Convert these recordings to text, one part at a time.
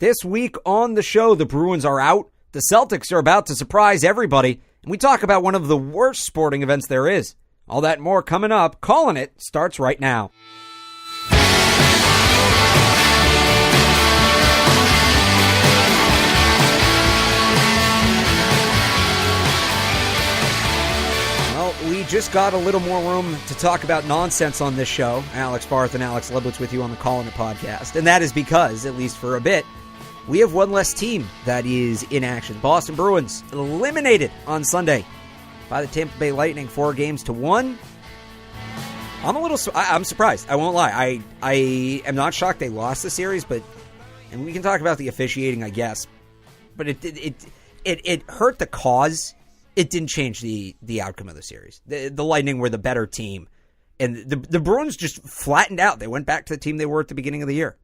This week on the show, the Bruins are out, the Celtics are about to surprise everybody, and we talk about one of the worst sporting events there is. All that and more coming up. Calling It starts right now. Well, we just got a little more room to talk about nonsense on this show. Alex Barth and Alex Leibowitz with you on the Calling It podcast, and that is because, at least for a bit, we have one less team that is in action. Boston Bruins eliminated on Sunday by the Tampa Bay Lightning 4-1. I'm surprised. I won't lie. I am not shocked they lost the series, and we can talk about the officiating, I guess. But it hurt the cause. It didn't change the outcome of the series. The Lightning were the better team, and the Bruins just flattened out. They went back to the team they were at the beginning of the year.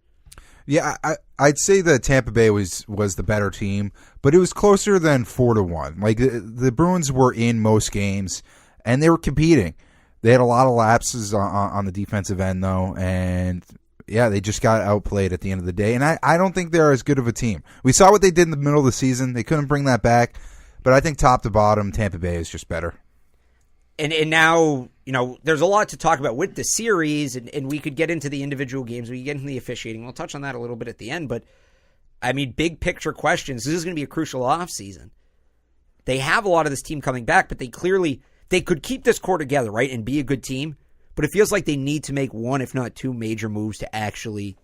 Yeah, I'd say that Tampa Bay was the better team, but it was closer than 4-1. Like the Bruins were in most games, and they were competing. They had a lot of lapses on the defensive end, though, and yeah, they just got outplayed at the end of the day. And I don't think they're as good of a team. We saw what they did in the middle of the season. They couldn't bring that back, but I think top to bottom, Tampa Bay is just better. And now, there's a lot to talk about with the series, and we could get into the individual games. We could get into the officiating. We'll touch on that a little bit at the end. But, I mean, big picture questions. This is going to be a crucial offseason. They have a lot of this team coming back, but they could keep this core together, right, and be a good team. But it feels like they need to make one, if not two, major moves to actually,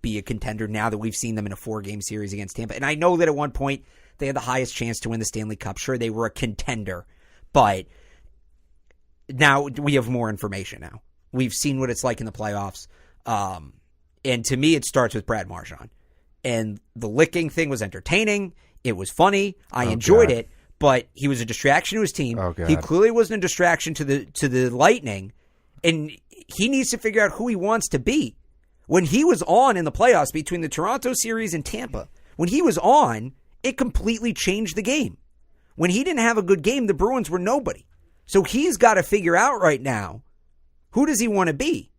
be a contender now that we've seen them in a 4-game series against Tampa. And I know that at one point they had the highest chance to win the Stanley Cup. Sure, they were a contender, but now we have more information now. We've seen what it's like in the playoffs. And to me, it starts with Brad Marchand. And the licking thing was entertaining. It was funny. I enjoyed it. But he was a distraction to his team. He clearly wasn't a distraction to the Lightning. And he needs to figure out who he wants to be. When he was on in the playoffs between the Toronto series and Tampa, when he was on, it completely changed the game. When he didn't have a good game, the Bruins were nobody. So he's got to figure out right now, who does he want to be?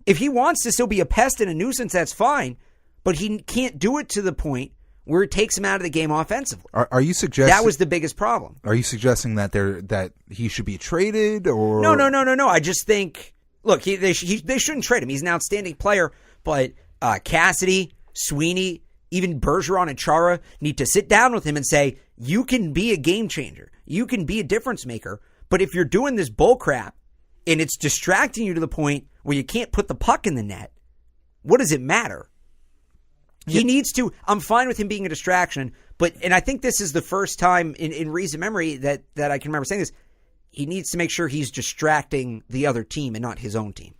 If he wants to still be a pest and a nuisance, that's fine. But he can't do it to the point where it takes him out of the game offensively. Are you suggesting that was the biggest problem? Are you suggesting that he should be traded or No. I just think, look, they shouldn't trade him. He's an outstanding player, but Cassidy, Sweeney, even Bergeron and Chara need to sit down with him and say, you can be a game changer. You can be a difference maker. But if you're doing this bull crap and it's distracting you to the point where you can't put the puck in the net, what does it matter? He needs to. I'm fine with him being a distraction, and I think this is the first time in recent memory that I can remember saying this. He needs to make sure he's distracting the other team and not his own team.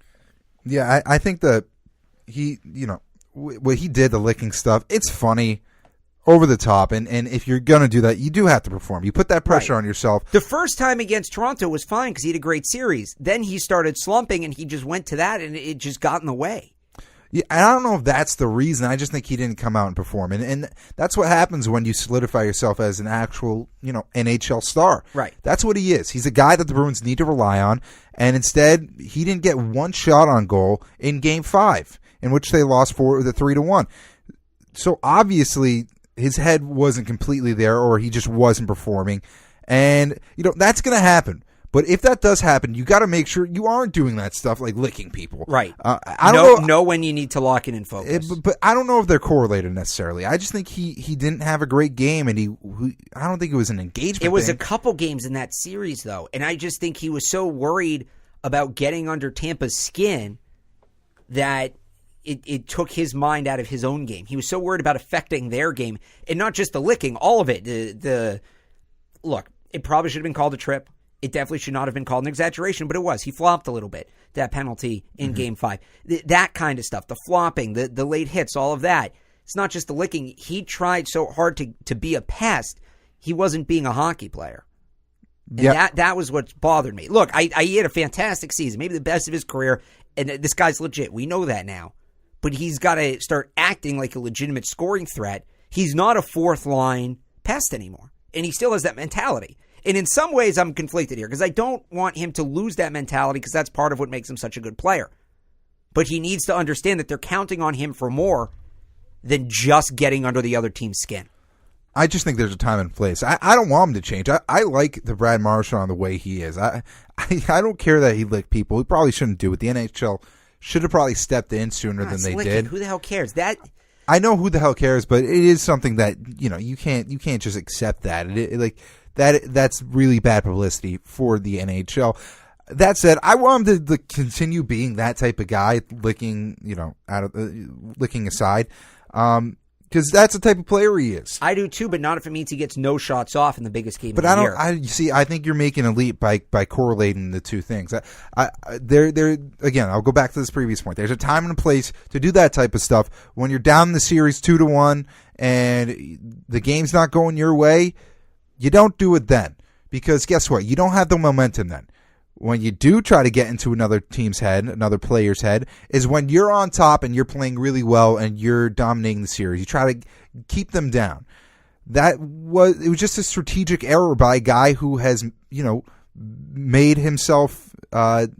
Yeah, I think that what he did, the licking stuff, it's funny, over the top, and if you're going to do that, you do have to perform. You put that pressure on yourself. The first time against Toronto was fine because he had a great series. Then he started slumping, and he just went to that, and it just got in the way. Yeah, and I don't know if that's the reason. I just think he didn't come out and perform. And that's what happens when you solidify yourself as an actual, NHL star. Right. That's what he is. He's a guy that the Bruins need to rely on. And instead, he didn't get one shot on goal in Game 5, in which they lost 3-1. So obviously, his head wasn't completely there, or he just wasn't performing. And, that's going to happen. But if that does happen, you got to make sure you aren't doing that stuff like licking people. Right. I don't know when you need to lock in and focus. But I don't know if they're correlated necessarily. I just think he didn't have a great game, and I don't think it was an engagement. It was a couple games in that series, though, and I just think he was so worried about getting under Tampa's skin that it took his mind out of his own game. He was so worried about affecting their game, and not just the licking, all of it. Look, it probably should have been called a trip. It definitely should not have been called an exaggeration, but it was. He flopped a little bit, that penalty in Game 5. That kind of stuff, the flopping, the late hits, all of that. It's not just the licking. He tried so hard to be a pest, he wasn't being a hockey player. And that was what bothered me. Look, he had a fantastic season, maybe the best of his career, and this guy's legit. We know that now. But he's got to start acting like a legitimate scoring threat. He's not a fourth-line pest anymore, and he still has that mentality. And in some ways, I'm conflicted here because I don't want him to lose that mentality because that's part of what makes him such a good player. But he needs to understand that they're counting on him for more, than just getting under the other team's skin. I just think there's a time and place. I don't want him to change. I like the Brad Marchand the way he is. I don't care that he licked people. He probably shouldn't do it. The NHL should have probably stepped in sooner than they did. Who the hell cares? I know who the hell cares, but it is something that you can't just accept that. That's really bad publicity for the NHL. That said, I want him to continue being that type of guy, licking aside, because that's the type of player he is. I do too, but not if it means he gets no shots off in the biggest game. But of the year. I think you're making a leap by correlating the two things. Again, I'll go back to this previous point. There's a time and a place to do that type of stuff. When you're down in the series 2-1 and the game's not going your way, you don't do it then, because guess what? You don't have the momentum then. When you do try to get into another team's head, another player's head, is when you're on top and you're playing really well and you're dominating the series. You try to keep them down. It was just a strategic error by a guy who has, made himself kind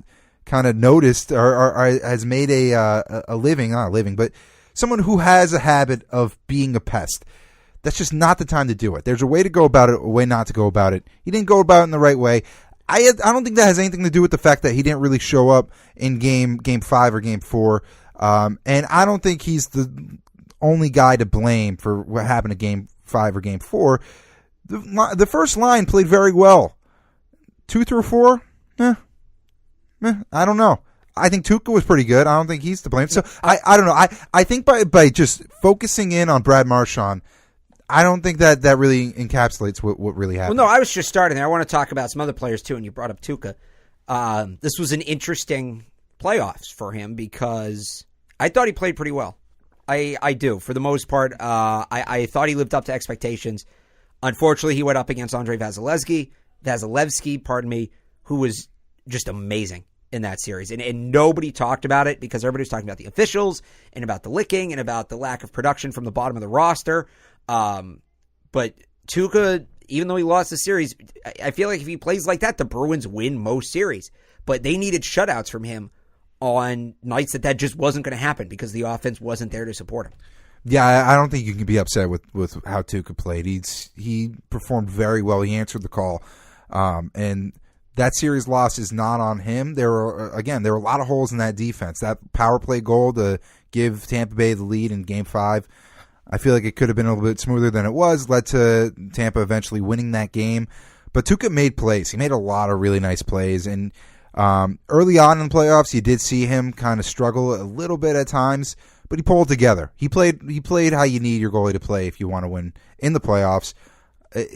of noticed or has made a living, not a living, but someone who has a habit of being a pest. That's just not the time to do it. There's a way to go about it, a way not to go about it. He didn't go about it in the right way. I don't think that has anything to do with the fact that he didn't really show up in game 5 or game 4. And I don't think he's the only guy to blame for what happened to game 5 or game 4. The first line played very well. 2 through 4? I don't know. I think Tuukka was pretty good. I don't think he's to blame. So I don't know. I think by just focusing in on Brad Marchand, I don't think that really encapsulates what really happened. Well, no, I was just starting there. I want to talk about some other players, too, and you brought up Tuukka. This was an interesting playoffs for him because I thought he played pretty well. I do. For the most part, I thought he lived up to expectations. Unfortunately, he went up against Andrei Vasilevsky, who was just amazing in that series. And nobody talked about it because everybody was talking about the officials and about the licking and about the lack of production from the bottom of the roster. But Tuukka, even though he lost the series, I feel like if he plays like that, the Bruins win most series. But they needed shutouts from him on nights that just wasn't going to happen because the offense wasn't there to support him. Yeah, I don't think you can be upset with how Tuukka played. He performed very well. He answered the call. And that series loss is not on him. There were a lot of holes in that defense. That power play goal to give Tampa Bay the lead in Game 5, I feel like it could have been a little bit smoother than it was, led to Tampa eventually winning that game. But Tuukka made plays. He made a lot of really nice plays. And early on in the playoffs, you did see him kind of struggle a little bit at times, but he pulled together. He played how you need your goalie to play if you want to win in the playoffs.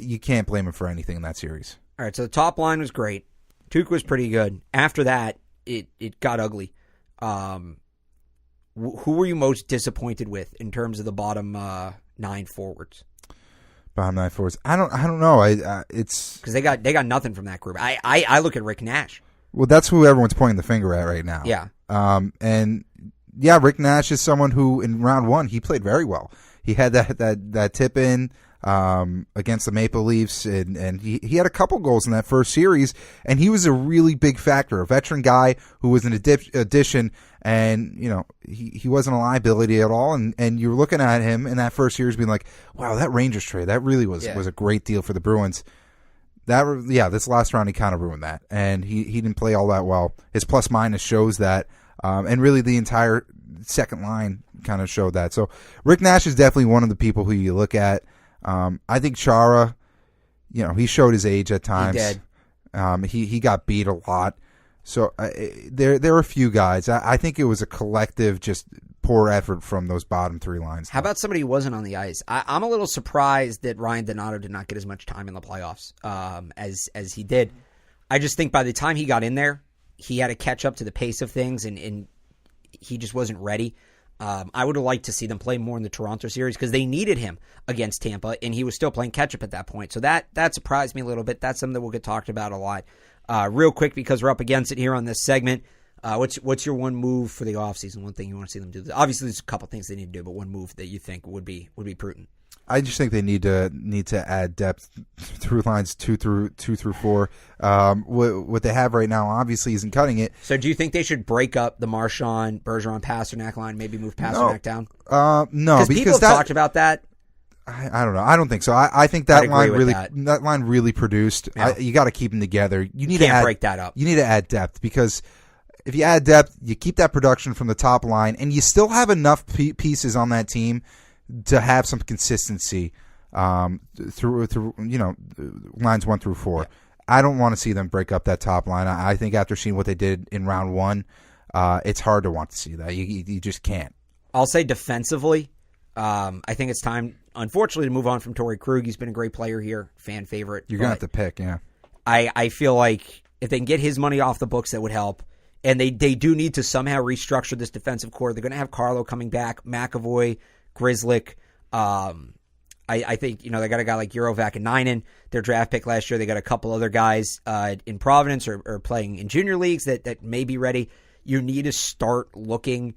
You can't blame him for anything in that series. All right, so the top line was great. Tuukka was pretty good. After that, it got ugly. Who were you most disappointed with in terms of the bottom 9 forwards? Bottom 9 forwards. I don't know. It's because they got nothing from that group. I look at Rick Nash. Well, that's who everyone's pointing the finger at right now. Yeah. And yeah, Rick Nash is someone who in round 1 he played very well. He had that tip in against the Maple Leafs, and he had a couple goals in that first series, and he was a really big factor, a veteran guy who was an addition, and he wasn't a liability at all, and you were looking at him in that first series being like, wow, that Rangers trade, that really was a great deal for the Bruins. This last round he kind of ruined that, and he didn't play all that well. His plus minus shows that, and really the entire second line kind of showed that. So Rick Nash is definitely one of the people who you look at. I think Chara, he showed his age at times. He did. He got beat a lot. So there are a few guys. I think it was a collective, just poor effort from those bottom 3 lines. How about somebody who wasn't on the ice? I'm a little surprised that Ryan Donato did not get as much time in the playoffs as he did. I just think by the time he got in there, he had to catch up to the pace of things, and he just wasn't ready. I would have liked to see them play more in the Toronto series because they needed him against Tampa, and he was still playing catch-up at that point. So that surprised me a little bit. That's something that will get talked about a lot. Real quick, because we're up against it here on this segment, what's your one move for the offseason? One thing you want to see them do? Obviously, there's a couple things they need to do, but one move that you think would be prudent. I just think they need to add depth through lines 2 through 4. What they have right now obviously isn't cutting it. So do you think they should break up the Marchand, Bergeron, Pasternak line, maybe move Pasternak down? No, because people have talked about that. I don't know. I don't think so. I think that line really produced. Yeah. You got to keep them together. You need Can't to break that up. You need to add depth because if you add depth, you keep that production from the top line, and you still have enough pieces on that team to have some consistency through lines 1 through 4. Yeah. I don't want to see them break up that top line. I think after seeing what they did in round 1, it's hard to want to see that. You just can't. I'll say defensively, I think it's time, unfortunately, to move on from Torrey Krug. He's been a great player here, fan favorite. You're going to have to pick, yeah. I feel like if they can get his money off the books, that would help. And they do need to somehow restructure this defensive core. They're going to have Carlo coming back, McAvoy, Grzelcyk. I think, they got a guy like Jurovac and Ninen, their draft pick last year. They got a couple other guys in Providence or playing in junior leagues that may be ready. You need to start looking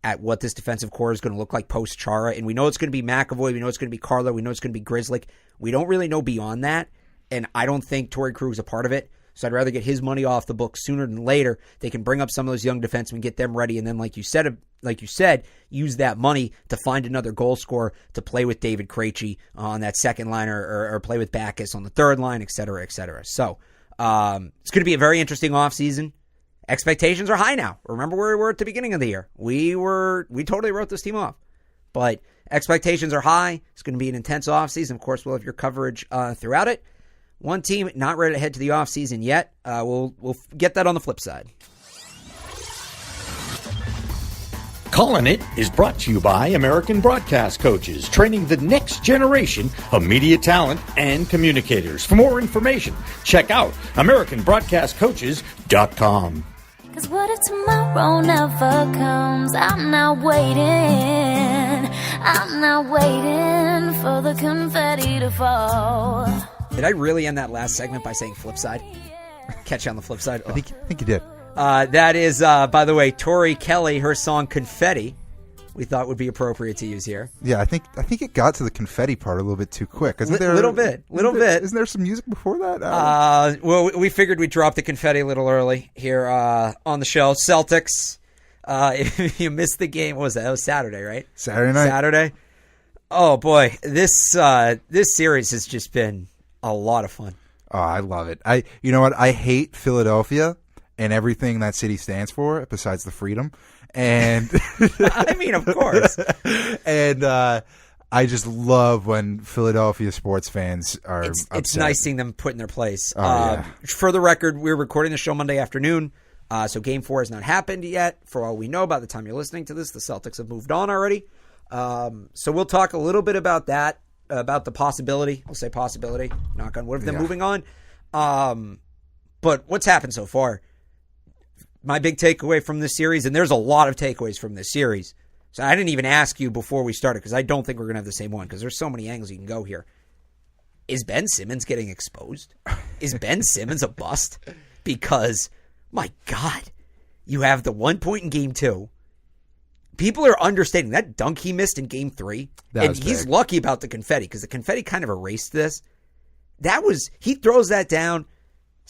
at what this defensive core is going to look like post-Chara. And we know it's going to be McAvoy. We know it's going to be Carlo. We know it's going to be Grzelcyk. We don't really know beyond that. And I don't think Torrey Krug's a part of it. So I'd rather get his money off the books sooner than later. They can bring up some of those young defensemen, get them ready, and then, like you said, use that money to find another goal scorer to play with David Krejci on that second line, or play with Backes on the third line, et cetera, et cetera. So it's going to be a very interesting offseason. Expectations are high now. Remember where we were at the beginning of the year. We totally wrote this team off, but expectations are high. It's going to be an intense offseason. Of course, we'll have your coverage throughout it. One team not ready to head to the offseason yet. We'll get that on the flip side. Callin' It is brought to you by American Broadcast Coaches, training the next generation of media talent and communicators. For more information, check out AmericanBroadcastCoaches.com. 'Cause what if tomorrow never comes? I'm not waiting for the confetti to fall. Did I really end that last segment by saying flip side? Catch you on the flip side. I think you did. That is, by the way, Tori Kelly, her song Confetti, we thought would be appropriate to use here. Yeah, I think it got to the confetti part a little bit too quick. Isn't there little bit. Isn't there some music before that? Well, we figured we'd drop the confetti a little early here on the show. Celtics, if you missed the game, what was that? It was Saturday, right? Saturday night. Saturday. Oh, boy. This series has just been a lot of fun. Oh, I love it. You know what? I hate Philadelphia and everything that city stands for besides the freedom. And I mean, of course. And I just love when Philadelphia sports fans are upset. It's nice seeing them put in their place. Yeah. For the record, we're recording the show Monday afternoon, so Game 4 has not happened yet. For all we know, by the time you're listening to this, the Celtics have moved on already. So we'll talk a little bit about that, about the possibility. We'll say possibility, knock on wood, of them moving on. But what's happened so far? My big takeaway from this series, and there's a lot of takeaways from this series, so I didn't even ask you before we started because I don't think we're going to have the same one because there's so many angles you can go here. Is Ben Simmons getting exposed? Is Ben Simmons a bust? Because, my God, you have the 1 point in Game 2. People are understating that dunk he missed in Game 3, and he's lucky about the confetti because the confetti kind of erased this. He throws that down.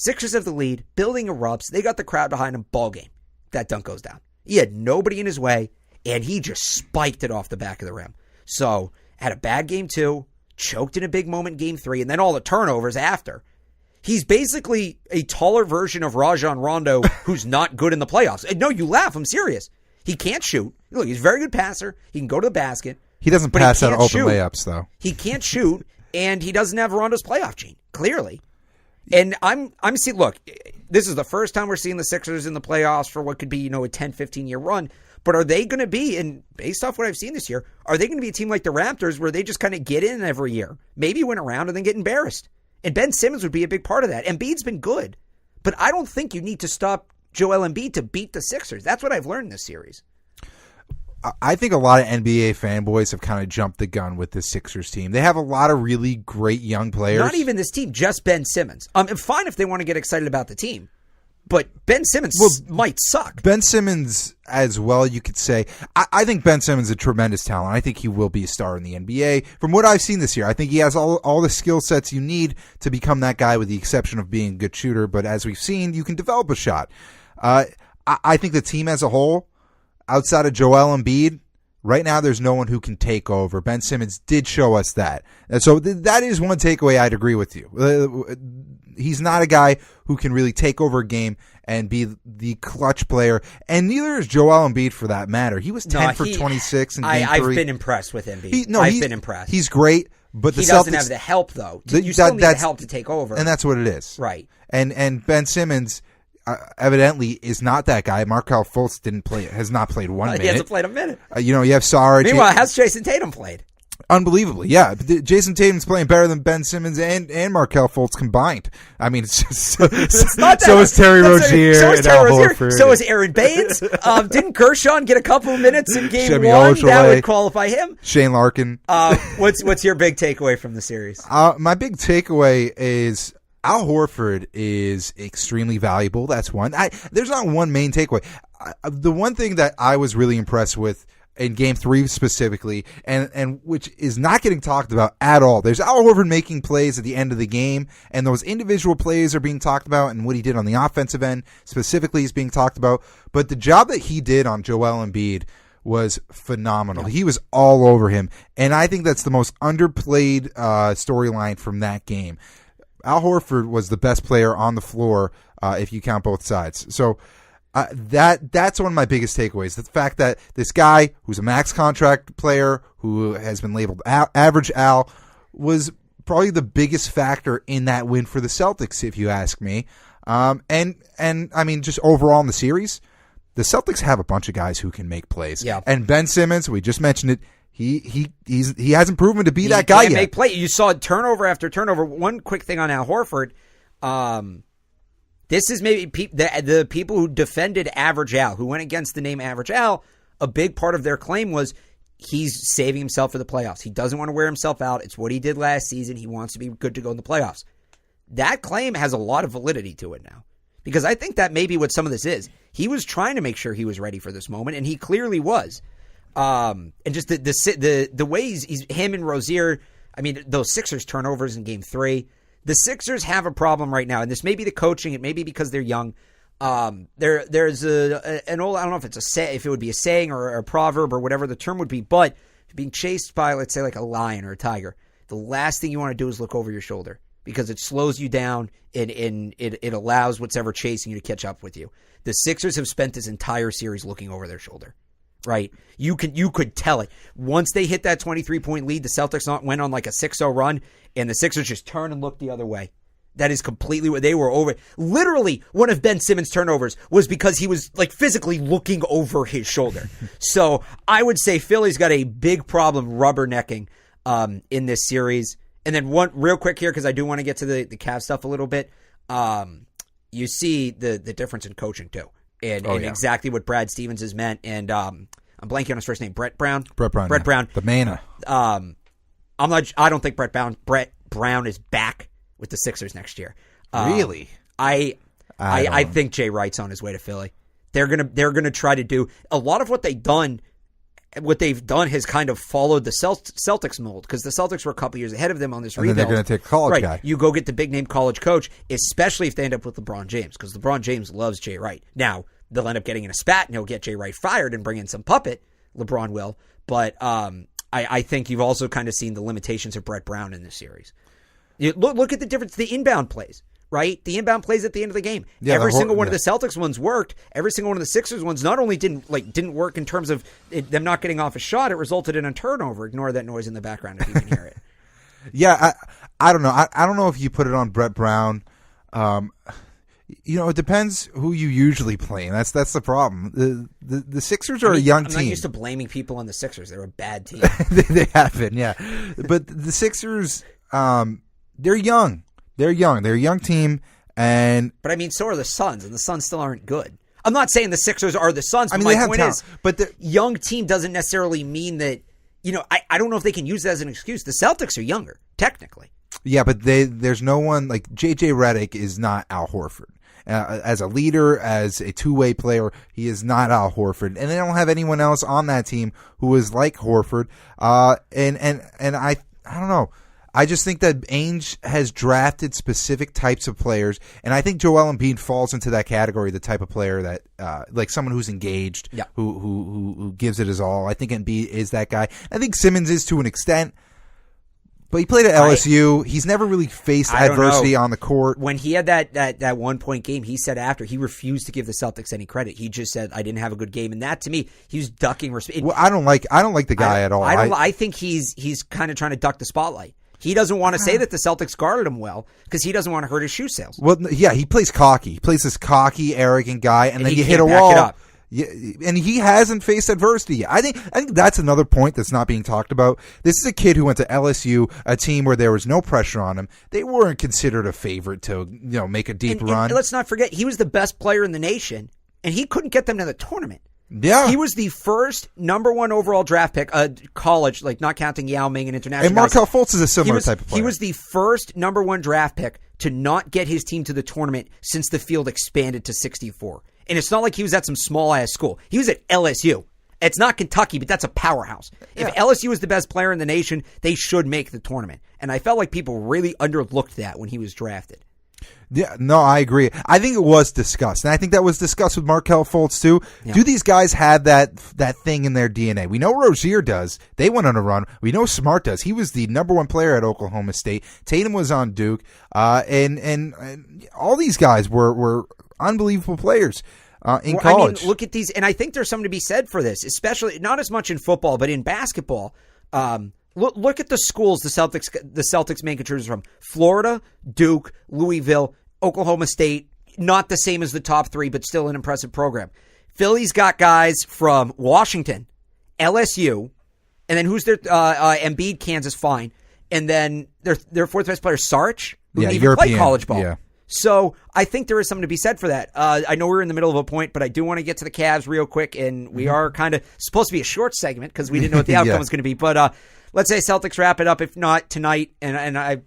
Sixers have the lead. Building erupts. They got the crowd behind him. Ball game. That dunk goes down. He had nobody in his way, and he just spiked it off the back of the rim. So, had a bad Game 2, choked in a big moment in Game 3, and then all the turnovers after. He's basically a taller version of Rajon Rondo who's not good in the playoffs. No, you laugh. I'm serious. He can't shoot. Look, he's a very good passer. He can go to the basket. He doesn't pass out open layups, though. He can't shoot, and he doesn't have Rondo's playoff gene, clearly. And I'm seeing, look, this is the first time we're seeing the Sixers in the playoffs for what could be, a 10, 15-year run. But are they going to be, and based off what I've seen this year, are they going to be a team like the Raptors where they just kind of get in every year, maybe win around and then get embarrassed? And Ben Simmons would be a big part of that. Embiid's been good. But I don't think you need to stop Joel Embiid to beat the Sixers. That's what I've learned in this series. I think a lot of NBA fanboys have kind of jumped the gun with this Sixers team. They have a lot of really great young players. Not even this team, just Ben Simmons. Fine if they want to get excited about the team. but Ben Simmons might suck. Ben Simmons as well, you could say. I think Ben Simmons is a tremendous talent. I think he will be a star in the NBA. From what I've seen this year, I think he has all the skill sets you need to become that guy, with the exception of being a good shooter. But as we've seen, you can develop a shot. I think the team as a whole, outside of Joel Embiid, right now there's no one who can take over. Ben Simmons did show us that. And so that is one takeaway I'd agree with you. He's not a guy who can really take over a game and be the clutch player, and neither is Joel Embiid for that matter. He was 10 for 26 in Game 3. I've been impressed with Embiid. I've been impressed. He's great, but the he Celtics doesn't have the help, though. You still need the help to take over. And that's what it is. Right. And Ben Simmons evidently is not that guy. Markelle Fultz has not played 1 minute. He hasn't played a minute. You have Sarge. Meanwhile, how's Jason Tatum played? Unbelievably, yeah. Jason Tatum's playing better than Ben Simmons and Markelle Fultz combined. I mean, it's just so is Terry Rozier and Al Horford. So is Aaron Baines. Didn't Gershon get a couple of minutes in Game Semi 1? Ojeleye, That would qualify him. Shane Larkin. What's your big takeaway from the series? My big takeaway is Al Horford is extremely valuable. That's one. There's not one main takeaway. The one thing that I was really impressed with in Game 3 specifically, and which is not getting talked about at all. There's Al Horford making plays at the end of the game, and those individual plays are being talked about, and what he did on the offensive end specifically is being talked about. But the job that he did on Joel Embiid was phenomenal. He was all over him, and I think that's the most underplayed storyline from that game. Al Horford was the best player on the floor if you count both sides. So that's one of my biggest takeaways. The fact that this guy who's a max contract player who has been labeled Average Al was probably the biggest factor in that win for the Celtics, if you ask me. And I mean, just overall in the series, the Celtics have a bunch of guys who can make plays. Yeah. And Ben Simmons, we just mentioned it. He hasn't proven to be that guy yet. Make play. You saw turnover after turnover. One quick thing on Al Horford. This is maybe the people who defended Average Al, who went against the name Average Al. A big part of their claim was he's saving himself for the playoffs. He doesn't want to wear himself out. It's what he did last season. He wants to be good to go in the playoffs. That claim has a lot of validity to it now, because I think that may be what some of this is. He was trying to make sure he was ready for this moment, and he clearly was. And just the ways him and Rozier, I mean, those Sixers turnovers in Game 3. The Sixers have a problem right now, and this may be the coaching. It may be because they're young. There's an old, I don't know if if it would be a saying or a proverb or whatever the term would be, but being chased by, let's say, like a lion or a tiger, the last thing you want to do is look over your shoulder, because it slows you down and it allows what's ever chasing you to catch up with you. The Sixers have spent this entire series looking over their shoulder. Right, you could tell it. Once they hit that 23-point lead, the Celtics went on like a 6-0 run, and the Sixers just turned and looked the other way. That is completely what they were over. Literally, one of Ben Simmons' turnovers was because he was like physically looking over his shoulder. So I would say Philly's got a big problem rubbernecking in this series. And then one real quick here, because I do want to get to the Cavs stuff a little bit. You see the difference in coaching too. And exactly what Brad Stevens has meant. And I'm blanking on his first name. Brett Brown. The Mana. I don't think Brett Brown is back with the Sixers next year. Really? I think Jay Wright's on his way to Philly. They're gonna try to do a lot of what they've done. What they've done has kind of followed the Celtics mold, because the Celtics were a couple years ahead of them on this rebuild. And then they're going to take a college guy. You go get the big name college coach, especially if they end up with LeBron James, because LeBron James loves Jay Wright. Now, they'll end up getting in a spat and he'll get Jay Wright fired and bring in some puppet. LeBron will. But I think you've also kind of seen the limitations of Brett Brown in this series. Look at the difference. The inbound plays. Right? The inbound plays at the end of the game. Yeah, every single one of the Celtics ones worked. Every single one of the Sixers ones not only didn't work in terms of them not getting off a shot, it resulted in a turnover. Ignore that noise in the background if you can hear it. Yeah, I don't know. I don't know if you put it on Brett Brown. It depends who you usually play, and that's the problem. The Sixers are a young team. I'm not used to blaming people on the Sixers. They're a bad team. They have been, yeah. But the Sixers, they're young. They're young. They're a young team, but I mean, so are the Suns, and the Suns still aren't good. I'm not saying the Sixers are the Suns. But I mean, my point is, but the young team doesn't necessarily mean that. I don't know if they can use that as an excuse. The Celtics are younger, technically. Yeah, but there's no one like J.J. Redick is not Al Horford. as a leader, as a two-way player. He is not Al Horford, and they don't have anyone else on that team who is like Horford. And I don't know. I just think that Ainge has drafted specific types of players, and I think Joel Embiid falls into that category, the type of player that, like someone who's engaged, who gives it his all. I think Embiid is that guy. I think Simmons is to an extent, but he played at LSU. He's never really faced adversity on the court. When he had that 1-point game, he said after he refused to give the Celtics any credit. He just said, "I didn't have a good game," and that to me, he was ducking respect. Well, I don't like the guy at all. I think he's kind of trying to duck the spotlight. He doesn't want to say that the Celtics guarded him well because he doesn't want to hurt his shoe sales. Well, yeah, he plays cocky. He plays this cocky, arrogant guy, and then you hit a wall. Yeah, and he hasn't faced adversity yet. I think that's another point that's not being talked about. This is a kid who went to LSU, a team where there was no pressure on him. They weren't considered a favorite to make a deep run. And let's not forget, he was the best player in the nation, and he couldn't get them to the tournament. Yeah. He was the first number 1 overall draft pick, college, like not counting Yao Ming and international. And Markelle Fultz is a similar type of player. He was the first number 1 draft pick to not get his team to the tournament since the field expanded to 64. And it's not like he was at some small-ass school. He was at LSU. It's not Kentucky, but that's a powerhouse. Yeah. If LSU is the best player in the nation, they should make the tournament. And I felt like people really underlooked that when he was drafted. Yeah, no, I agree. I think it was discussed, and I think that was discussed with Markelle Fultz too. Yeah. Do these guys have that thing in their DNA? We know Rozier does. They went on a run. We know Smart does. He was the number 1 player at Oklahoma State. Tatum was on Duke, and all these guys were unbelievable players in college. I mean, look at these, and I think there's something to be said for this, especially not as much in football, but in basketball. Look at the schools the Celtics make a choice from: Florida, Duke, Louisville, Oklahoma State. Not the same as the top 3, but still an impressive program. Philly's got guys from Washington, LSU, and then who's their Embiid, Kansas, fine, and then their 4th best player, Sarge, who didn't even play college ball. Yeah. So I think there is something to be said for that. I know we're in the middle of a point, but I do want to get to the Cavs real quick, and we are kind of supposed to be a short segment because we didn't know what the outcome was going to be, but. Let's say Celtics wrap it up, if not tonight, and I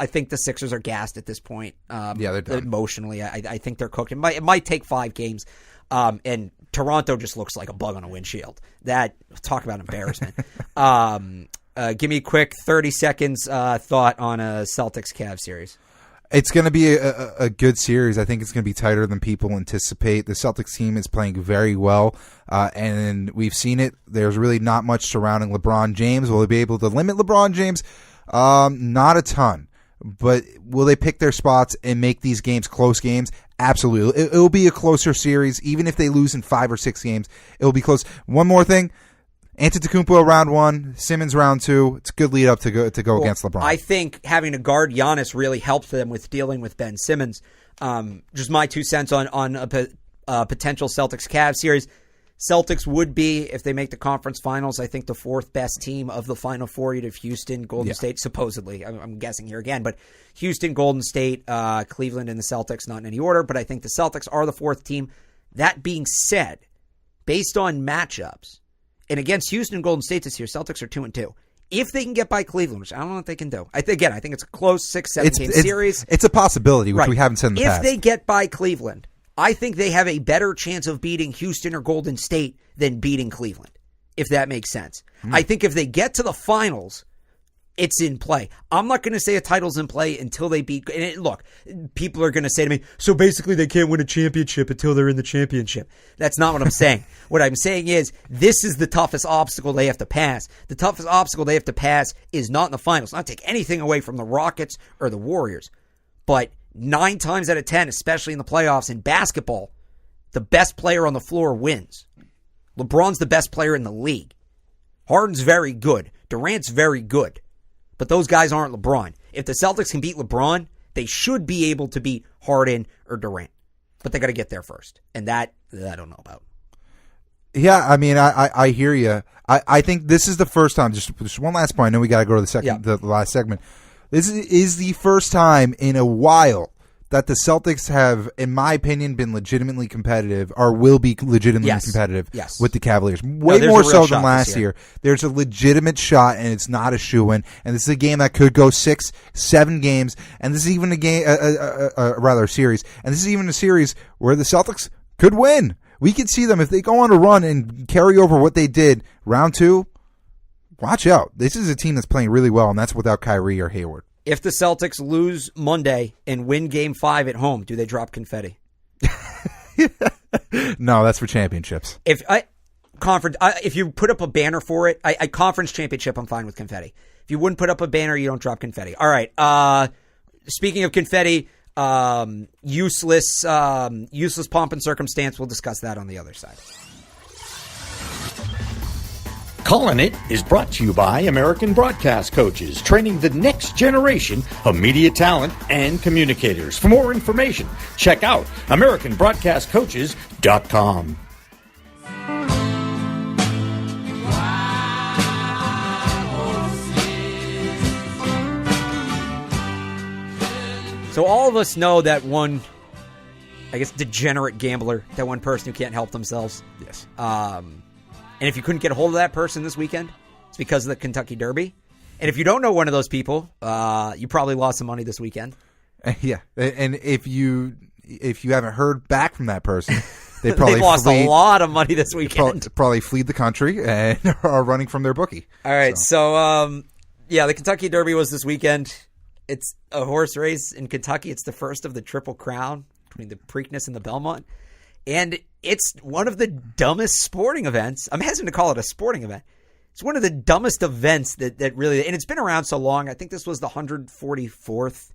think the Sixers are gassed at this point. They're done. Emotionally. I think they're cooked. It might take 5 games, and Toronto just looks like a bug on a windshield. Talk about embarrassment. Give me a quick 30 seconds thought on a Celtics-Cavs series. It's going to be a good series. I think it's going to be tighter than people anticipate. The Celtics team is playing very well, and we've seen it. There's really not much surrounding LeBron James. Will they be able to limit LeBron James? Not a ton. But will they pick their spots and make these games close games? Absolutely. It will be a closer series. Even if they lose in 5 or 6 games, it will be close. One more thing. Antetokounmpo round 1, Simmons round 2. It's a good lead up to go against LeBron. I think having to guard Giannis really helped them with dealing with Ben Simmons. Just my 2 cents on a potential Celtics-Cavs series. Celtics would be, if they make the conference finals, I think the 4th best team of the Final 4. You'd have Houston, Golden State, supposedly. I'm guessing here again, but Houston, Golden State, Cleveland, and the Celtics, not in any order, but I think the Celtics are the 4th team. That being said, based on matchups, and against Houston and Golden State this year, Celtics are 2-2. If they can get by Cleveland, which I don't know what they can do. I think it's a close 6-7 game series. It's a possibility, which we haven't said in the past. If they get by Cleveland, I think they have a better chance of beating Houston or Golden State than beating Cleveland, if that makes sense. I think if they get to the finals, it's in play. I'm not going to say a title's in play until they beat. And look, people are going to say to me, so basically they can't win a championship until they're in the championship. That's not what I'm saying. What I'm saying is this is the toughest obstacle they have to pass. The toughest obstacle they have to pass is not in the finals. Not take anything away from the Rockets or the Warriors. But 9 times out of 10, especially in the playoffs in basketball, the best player on the floor wins. LeBron's the best player in the league. Harden's very good. Durant's very good. But those guys aren't LeBron. If the Celtics can beat LeBron, they should be able to beat Harden or Durant. But they got to get there first. And that I don't know about. Yeah, I mean, I hear you. I think this is the first time, just one last point. I know we got to go to the last segment. This is the first time in a while that the Celtics have, in my opinion, been legitimately competitive or will be legitimately competitive with the Cavaliers. Way more so than last year. There's a legitimate shot, and it's not a shoo-in. And this is a game that could go 6-7 games. And this is even a game, rather a series. And this is even a series where the Celtics could win. We could see them if they go on a run and carry over what they did round 2. Watch out. This is a team that's playing really well, and that's without Kyrie or Hayward. If the Celtics lose Monday and win Game 5 at home, do they drop confetti? No, that's for championships. If you put up a banner for it, conference championship, I'm fine with confetti. If you wouldn't put up a banner, you don't drop confetti. All right. Speaking of confetti, useless pomp and circumstance. We'll discuss that on the other side. Callin' It is brought to you by American Broadcast Coaches, training the next generation of media talent and communicators. For more information, check out AmericanBroadcastCoaches.com. So all of us know that one, I guess, degenerate gambler, that one person who can't help themselves. Yes. And if you couldn't get a hold of that person this weekend, it's because of the Kentucky Derby. And if you don't know one of those people, you probably lost some money this weekend. Yeah, and if you haven't heard back from that person, they probably lost a lot of money this weekend. Probably fled the country and are running from their bookie. All right, so the Kentucky Derby was this weekend. It's a horse race in Kentucky. It's the first of the Triple Crown between the Preakness and the Belmont. And it's one of the dumbest sporting events. I'm hesitant to call it a sporting event. It's one of the dumbest events that really, and it's been around so long. I think this was the 144th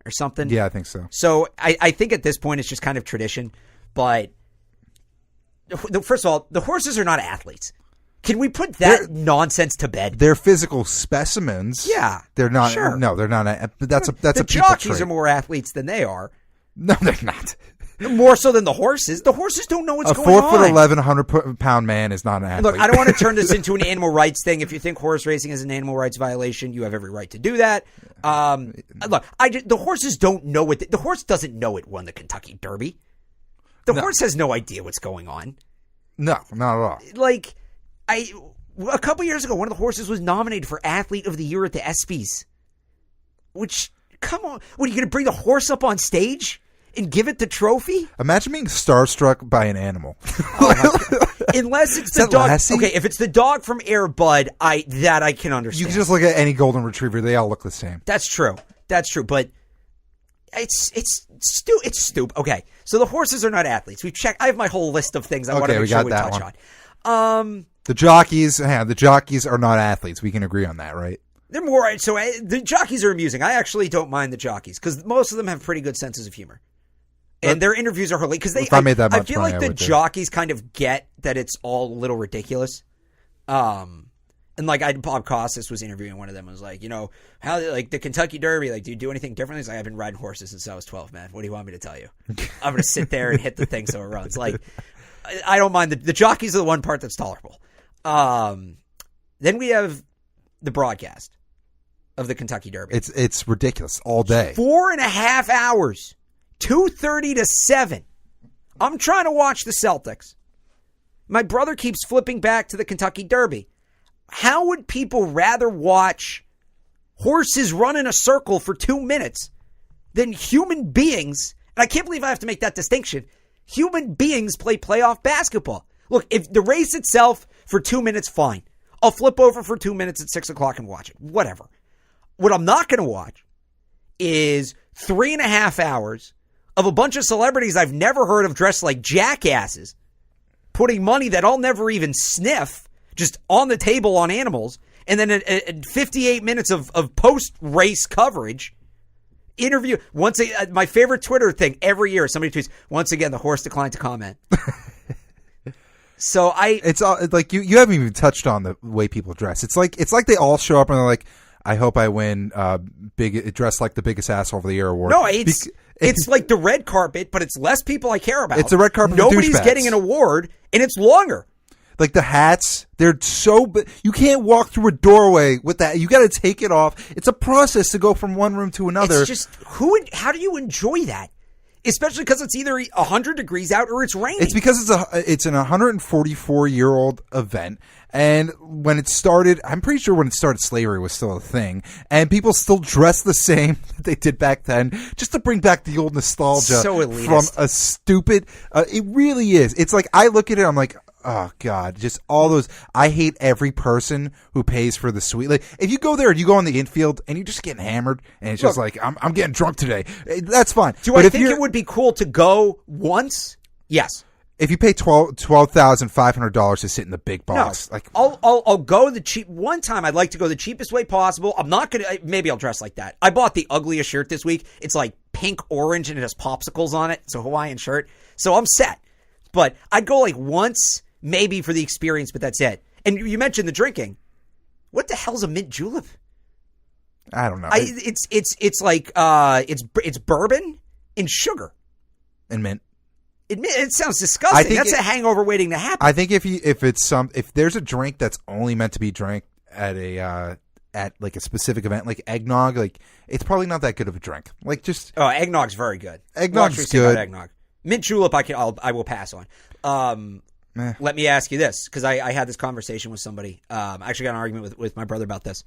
or something. Yeah, I think so. So I think at this point it's just kind of tradition. But first of all, the horses are not athletes. Can we put that nonsense to bed? They're physical specimens. Yeah, they're not. Sure. No, they're not. That's a people jockeys trait. are more athletes than they are. No, they're not. More so than the horses. The horses don't know what's going on. A 4 foot 11, 100-pound man is not an athlete. Look, I don't want to turn this into an animal rights thing. If you think horse racing is an animal rights violation, you have every right to do that. Look, the horses don't know it. The horse doesn't know it won the Kentucky Derby. The horse has no idea what's going on. No, not at all. Like, a couple years ago, one of the horses was nominated for Athlete of the Year at the ESPYs. Which, come on, what, are you going to bring the horse up on stage and give it the trophy? Imagine being starstruck by an animal. Unless it's the dog. Lassie? Okay, if it's the dog from Air Bud, I can understand. You can just look at any golden retriever; they all look the same. That's true. But it's stupid. Okay, so the horses are not athletes. We've checked. I have my whole list of things I want to make sure we touch on. The jockeys are not athletes. We can agree on that, right? They're more so. The jockeys are amusing. I actually don't mind the jockeys because most of them have pretty good senses of humor. And their interviews are hilarious because I feel like the jockeys kind of get that it's all a little ridiculous. And like Bob Costas was interviewing one of them and was like, how like the Kentucky Derby, like, do you do anything differently? He's like, I've been riding horses since I was 12, man. What do you want me to tell you? I'm going to sit there and hit the thing so it runs. Like, I don't mind the jockeys are the one part that's tolerable. Then we have the broadcast of the Kentucky Derby. It's ridiculous all day. 4.5 hours. 2:30 to 7. I'm trying to watch the Celtics. My brother keeps flipping back to the Kentucky Derby. How would people rather watch horses run in a circle for 2 minutes than human beings? And I can't believe I have to make that distinction. Human beings play playoff basketball. Look, if the race itself for 2 minutes, fine. I'll flip over for 2 minutes at 6 o'clock and watch it. Whatever. What I'm not going to watch is 3.5 hours of a bunch of celebrities I've never heard of dressed like jackasses, putting money that I'll never even sniff just on the table on animals, and then 58 minutes of post-race coverage. Interview. My favorite Twitter thing every year, somebody tweets, once again, the horse declined to comment. So it's all, like you haven't even touched on the way people dress. It's like they all show up and they're like, I hope I win dressed like the biggest asshole of the year award. No, it's like the red carpet, but it's less people I care about. It's a red carpet. Nobody's getting an award, and it's longer. Like the hats, they're so you can't walk through a doorway with that. You got to take it off. It's a process to go from one room to another. It's just how do you enjoy that? Especially because it's either 100 degrees out or it's raining. It's because it's an 144-year-old event, and when it started, I'm pretty sure when it started, slavery was still a thing, and people still dress the same that they did back then, just to bring back the old nostalgia so elitist. From a stupid. It really is. It's like I look at it, I'm like, oh God, just all those. I hate every person who pays for the suite. Like if you go there and you go on the infield and you're just getting hammered and it's just like I'm getting drunk today. That's fine. Do I think it would be cool to go once? Yes. If you pay $12,500 to sit in the big box, no, like I'll go the cheap. One time I'd like to go the cheapest way possible. I'm not gonna. Maybe I'll dress like that. I bought the ugliest shirt this week. It's like pink orange and it has popsicles on it. It's a Hawaiian shirt, so I'm set. But I'd go like once. Maybe for the experience, but that's it. And you mentioned the drinking. What the hell's a mint julep? I don't know. It's like it's bourbon and sugar and mint. It sounds disgusting. That's a hangover waiting to happen. I think if there's a drink that's only meant to be drank at at like a specific event, like eggnog, like it's probably not that good of a drink. Like just eggnog's very good. Eggnog's good. Eggnog. Mint julep, I will pass on. Let me ask you this, because I had this conversation with somebody. I actually got an argument with my brother about this.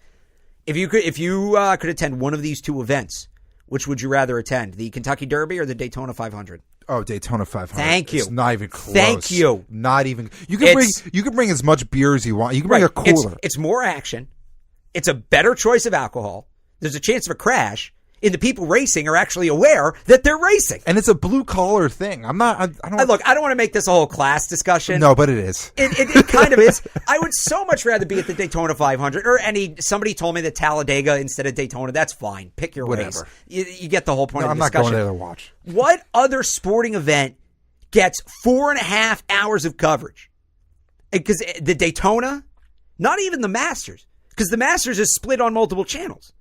If you could attend one of these two events, which would you rather attend, the Kentucky Derby or the Daytona 500? Oh, Daytona 500. Thank you. It's not even close. Thank you. Not even. You can bring as much beer as you want. You can bring a cooler. It's more action. It's a better choice of alcohol. There's a chance of a crash. And the people racing are actually aware that they're racing. And it's a blue collar thing. I don't want to make this a whole class discussion. No, but it is. It kind of is. I would so much rather be at the Daytona 500 or somebody told me that Talladega instead of Daytona. That's fine. Pick your race. You get the whole point of the discussion. I'm not going there to watch. What other sporting event gets 4.5 hours of coverage? Because the Daytona, not even the Masters, because the Masters is split on multiple channels.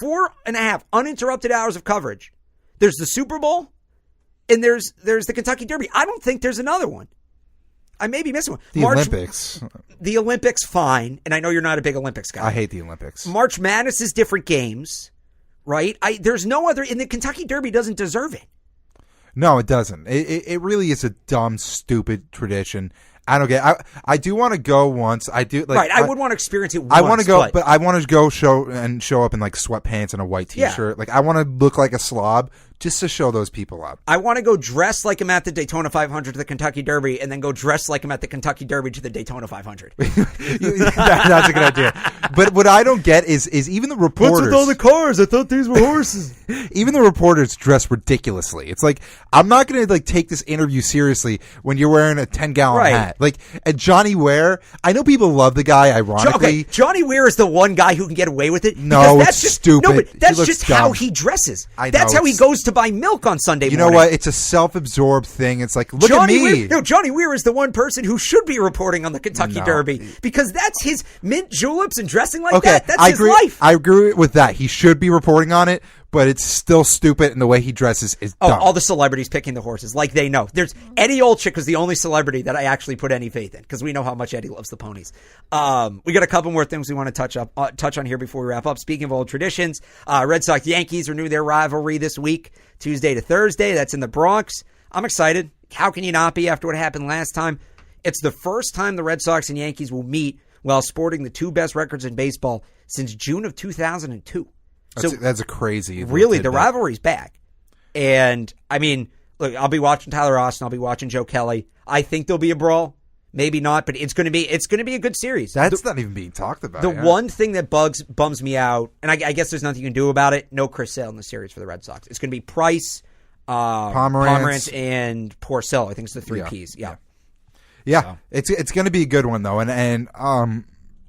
4.5 uninterrupted hours of coverage. There's the Super Bowl, and there's the Kentucky Derby. I don't think there's another one. I may be missing one. Olympics. The Olympics, fine. And I know you're not a big Olympics guy. I hate the Olympics. March Madness is different games, right? There's no other, and the Kentucky Derby doesn't deserve it. No, it doesn't. It really is a dumb, stupid tradition. I don't get it. I do want to go once. I do like right. I would want to experience it once. I want to go, but I want to go show up in like sweatpants and a white t-shirt. Yeah. Like I want to look like a slob just to show those people up. I want to go dressed like I'm at the Daytona 500 to the Kentucky Derby, and then go dressed like I'm at the Kentucky Derby to the Daytona 500. That's a good idea. But what I don't get is even the reporters. What's with all the cars? I thought these were horses. Even the reporters dress ridiculously. It's like I'm not going to like take this interview seriously when you're wearing a 10-gallon hat. Like and Johnny Ware. I know people love the guy. Ironically, Johnny Ware is the one guy who can get away with it. No, that's just stupid. No, but that's just how he dresses. That's how he goes to buy milk on Sunday morning. You know what? It's a self-absorbed thing. It's like, look at me. Johnny Weir is the one person who should be reporting on the Kentucky Derby because that's his mint juleps and dressing like that. That's his life. I agree with that. He should be reporting on it, but it's still stupid, and the way he dresses is dumb. All the celebrities picking the horses like they know. There's Eddie Olczyk was the only celebrity that I actually put any faith in because we know how much Eddie loves the ponies. We got a couple more things we want to touch on here before we wrap up. Speaking of old traditions, Red Sox-Yankees renew their rivalry this week, Tuesday to Thursday. That's in the Bronx. I'm excited. How can you not be after what happened last time? It's the first time the Red Sox and Yankees will meet while sporting the two best records in baseball since June of 2002. That's a crazy. Really, the rivalry's back. And, I mean, look, I'll be watching Tyler Austin. I'll be watching Joe Kelly. I think there'll be a brawl. Maybe not, but it's going to be a good series. That's not even being talked about. The one thing that bums me out, and I guess there's nothing you can do about it, no Chris Sale in the series for the Red Sox. It's going to be Price, Pomerantz, and Porcello. I think it's the three Ps. Yeah. So. It's going to be a good one, though. And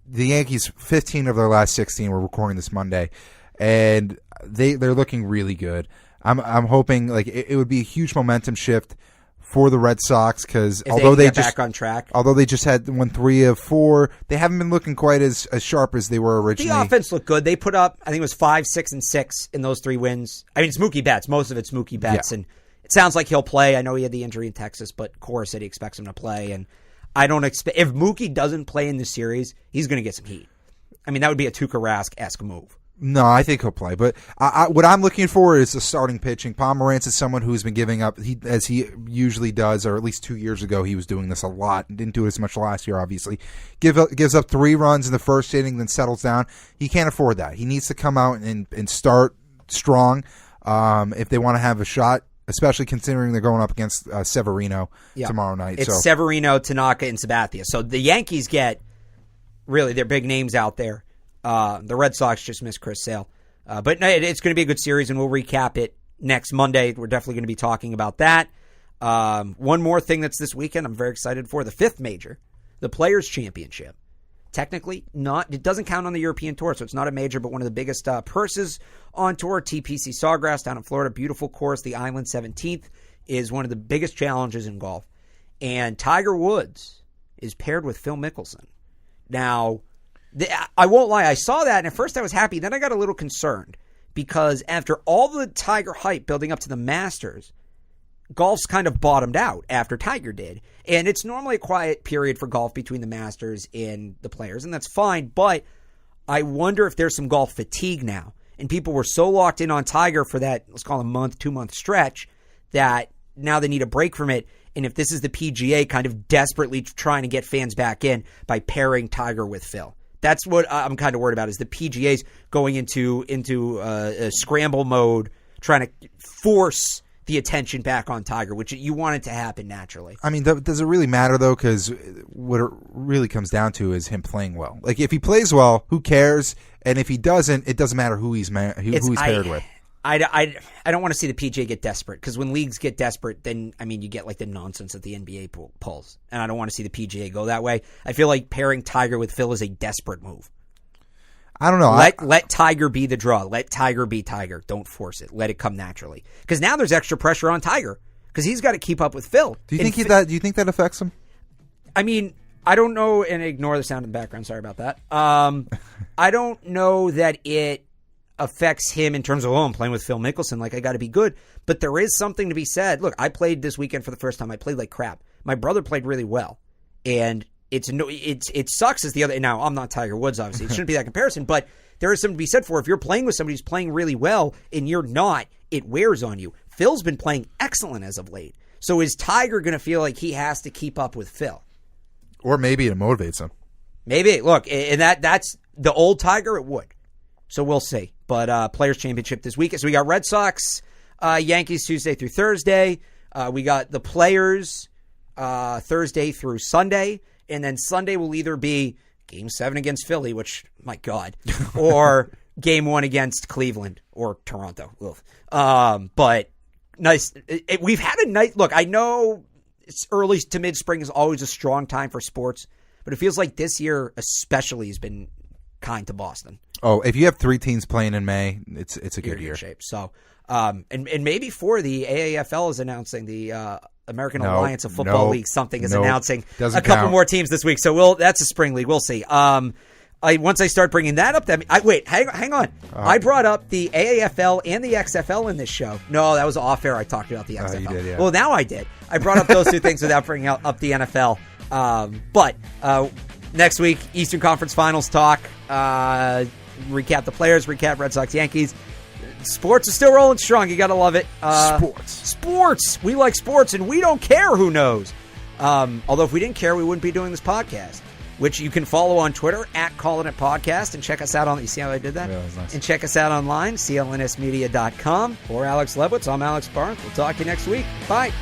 the Yankees, 15 of their last 16, we're recording this Monday, and they're looking really good. I'm hoping like it would be a huge momentum shift for the Red Sox because although they just back on track, although they just had won 3 of 4, they haven't been looking quite as sharp as they were originally. The offense looked good. They put up, I think it was 5, 6, and 6 in those 3 wins. I mean, it's Mookie Betts. Most of it's Mookie Betts, and it sounds like he'll play. I know he had the injury in Texas, but Cora said he expects him to play, and I don't expect if Mookie doesn't play in the series, he's going to get some heat. I mean, that would be a Tuukka Rask-esque move. No, I think he'll play. But what I'm looking for is the starting pitching. Pomerantz is someone who's been giving up, as he usually does, or at least 2 years ago he was doing this a lot. Didn't do it as much last year, obviously. Gives up 3 runs in the first inning, then settles down. He can't afford that. He needs to come out and start strong if they want to have a shot, especially considering they're going up against Severino tomorrow night. It's Severino, Tanaka, and Sabathia. So the Yankees get really their big names out there. The Red Sox just missed Chris Sale. But it's going to be a good series, and we'll recap it next Monday. We're definitely going to be talking about that. One more thing that's this weekend I'm very excited for, the 5th major, the Players' Championship. Technically, it doesn't count on the European Tour, so it's not a major, but one of the biggest purses on tour, TPC Sawgrass down in Florida. Beautiful course. The Island 17th is one of the biggest challenges in golf. And Tiger Woods is paired with Phil Mickelson. Now, I won't lie, I saw that, and at first I was happy. Then I got a little concerned because after all the Tiger hype building up to the Masters, golf's kind of bottomed out after Tiger did. And it's normally a quiet period for golf between the Masters and the Players, and that's fine. But I wonder if there's some golf fatigue now. And people were so locked in on Tiger for that, let's call it a month, 2-month stretch, that now they need a break from it. And if this is the PGA kind of desperately trying to get fans back in by pairing Tiger with Phil. That's what I'm kind of worried about, is the PGA's going into a scramble mode, trying to force the attention back on Tiger, which you want it to happen naturally. I mean, does it really matter, though? Because what it really comes down to is him playing well. Like, if he plays well, who cares? And if he doesn't, it doesn't matter who he's paired with. I don't want to see the PGA get desperate, because when leagues get desperate, then, I mean, you get like the nonsense that the NBA pulls. And I don't want to see the PGA go that way. I feel like pairing Tiger with Phil is a desperate move. I don't know. Let Tiger be the draw. Let Tiger be Tiger. Don't force it. Let it come naturally. Because now there's extra pressure on Tiger, because he's got to keep up with Phil. Do you think that affects him? I mean, I don't know, and ignore the sound in the background. Sorry about that. I don't know that it affects him in terms of, I'm playing with Phil Mickelson, like I got to be good. But there is something to be said. Look, I played this weekend for the first time. I played like crap. My brother played really well, and it sucks as the other. Now, I'm not Tiger Woods, obviously. It shouldn't be that comparison, but there is something to be said for if you're playing with somebody who's playing really well and you're not, it wears on you. Phil's been playing excellent as of late. So is Tiger going to feel like he has to keep up with Phil? Or maybe it motivates him. Maybe. Look, and that's the old Tiger, it would. So we'll see. But Players' Championship this weekend. So we got Red Sox, Yankees Tuesday through Thursday. We got the Players Thursday through Sunday. And then Sunday will either be Game 7 against Philly, which, my God, or Game 1 against Cleveland or Toronto. But nice. We've had a night. Look, I know it's early to mid-spring is always a strong time for sports, but it feels like this year especially has been kind to Boston. Oh, if you have 3 teams playing in May, it's a good year. In shape. So, and maybe for the AAFL is announcing the American Alliance of Football League. Something is announcing a couple more teams this week. So that's a spring league. We'll see. Once I start bringing that up, hang on. I brought up the AAFL and the XFL in this show. No, that was off air. I talked about the XFL. You did, yeah. Well, now I did. I brought up those 2 things without bringing up the NFL. But next week, Eastern Conference Finals talk. Recap the Players. Recap Red Sox, Yankees. Sports is still rolling strong. You got to love it. Sports. We like sports, and we don't care who knows. Although if we didn't care, we wouldn't be doing this podcast, which you can follow on Twitter at Callin' It Podcast, and check us out on. You see how I did that? Yeah, that was nice. And check us out online, clnsmedia.com. For Alex Lebowitz, I'm Alex Barnes. We'll talk to you next week. Bye.